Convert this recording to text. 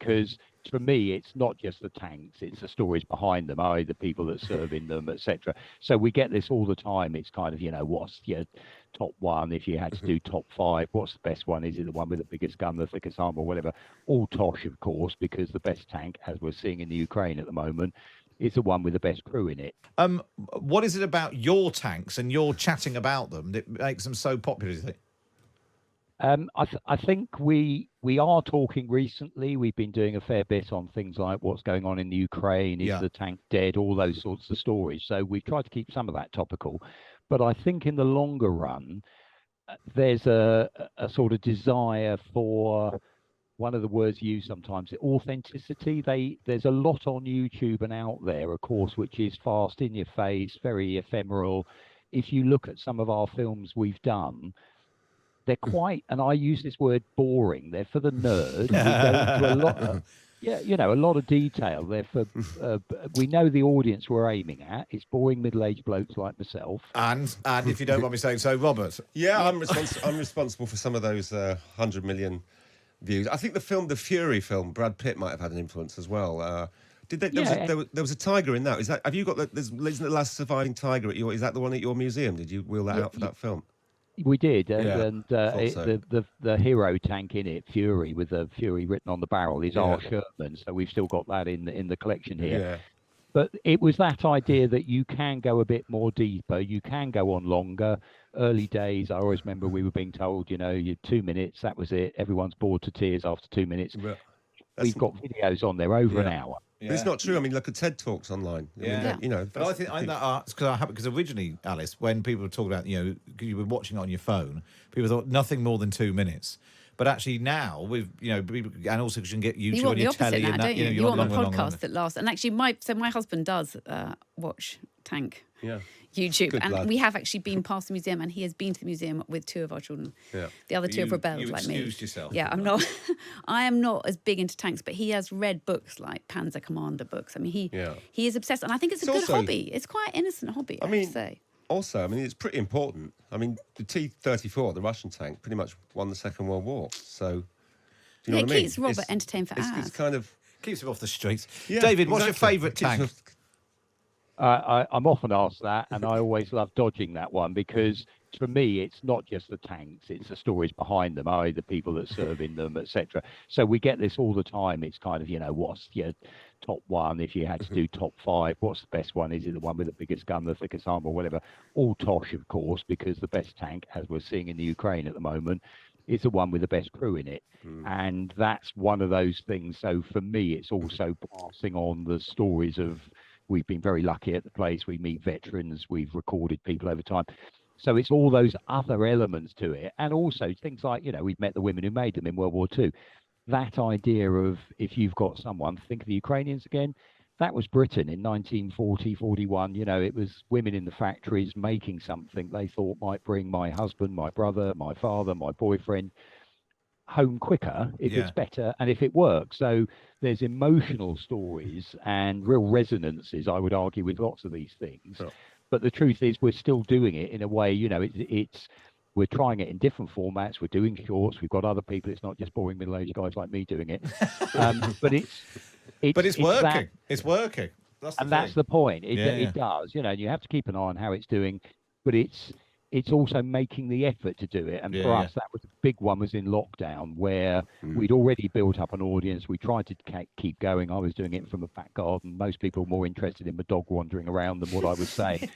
because for me, it's not just the tanks; it's the stories behind them, i.e., the people that serve in them, etc. So we get this all the time. It's kind of, what's your top one? If you had to do top five, what's the best one? Is it the one with the biggest gun, the thickest arm, or whatever? All tosh, of course, because the best tank, as we're seeing in the Ukraine at the moment, is the one with the best crew in it. What is it about your tanks and your chatting about them that makes them so popular, do you think? I think we are talking recently. We've been doing a fair bit on things like what's going on in the Ukraine, is the tank dead, all those sorts of stories. So we've tried to keep some of that topical. But I think in the longer run, there's a sort of desire for one of the words used sometimes, authenticity. There's a lot on YouTube and out there, of course, which is fast, in your face, very ephemeral. If you look at some of our films we've done, they're quite, and I use this word, boring. They're for the nerd. We go into a lot a lot of detail. They're for, we know the audience we're aiming at. It's boring middle-aged blokes like myself. And if you don't mind me saying so, Robert. Yeah, I'm responsible for some of those 100 million views. I think the Fury film, Brad Pitt might have had an influence as well. There was a tiger in that. Have you got isn't the last surviving tiger at your? Is that the one at your museum? Did you wheel that out for that film? We did, the hero tank in it, Fury, with the Fury written on the barrel, is R. Sherman. So we've still got that in the collection here. Yeah. But it was that idea that you can go a bit more deeper, you can go on longer. Early days, I always remember we were being told, you 2 minutes, that was it. Everyone's bored to tears after 2 minutes. We've got videos on there over an hour. Yeah. But it's not true. I mean, look at TED Talks online. Yeah. I mean, But I think that's because originally, Alice, when people were talking about, you were watching it on your phone, people thought nothing more than 2 minutes. But actually now, with and also because you can get YouTube on your telly, now, and that, don't you? you want longer, a podcast longer. that lasts. And actually, my husband does watch Tank. Yeah. YouTube, Good and lad. we have actually been past the museum, and he has been to the museum with 2 of our children. Yeah. The other 2 have rebelled you like me. excused yourself. Yeah, I'm not. I am not as big into tanks, but he has read books like Panzer Commander books. I mean, he is obsessed, and I think it's a good hobby. It's quite an innocent hobby, I have to say. Also, I mean, it's pretty important. I mean, the T-34, the Russian tank, pretty much won the Second World War. So, do you know what I mean? It keeps Robert entertained for hours. It's kind of keeps him off the streets. Yeah, David, what's your favourite tank? I'm often asked that, and I always love dodging that one because for me, it's not just the tanks; it's the stories behind them, i.e., the people that serve in them, etc. So we get this all the time. It's kind of, what's your top one? If you had to do top five, what's the best one? Is it the one with the biggest gun, the thickest arm, or whatever? All tosh, of course, because the best tank, as we're seeing in the Ukraine at the moment, is the one with the best crew in it. And that's one of those things. So for me, it's also passing on the stories of. We've been very lucky at the place. We meet veterans. We've recorded people over time. So it's all those other elements to it. And also things like, we've met the women who made them in World War II. That idea of if you've got someone, think of the Ukrainians again, that was Britain in 1940, 41. It was women in the factories making something they thought might bring my husband, my brother, my father, my boyfriend home quicker if it's better and if it works. So there's emotional stories and real resonances, I would argue, with lots of these things. But the truth is we're still doing it in a way, we're trying it in different formats. We're doing shorts. We've got other people. It's not just boring middle-aged guys like me doing it. But it's working. It's working. That's the point. It does, and you have to keep an eye on how it's doing, but it's also making the effort to do it. And for us, that was a big one, was in lockdown, where we'd already built up an audience. We tried to keep going. I was doing it from a back garden. Most people were more interested in my dog wandering around than what I was saying.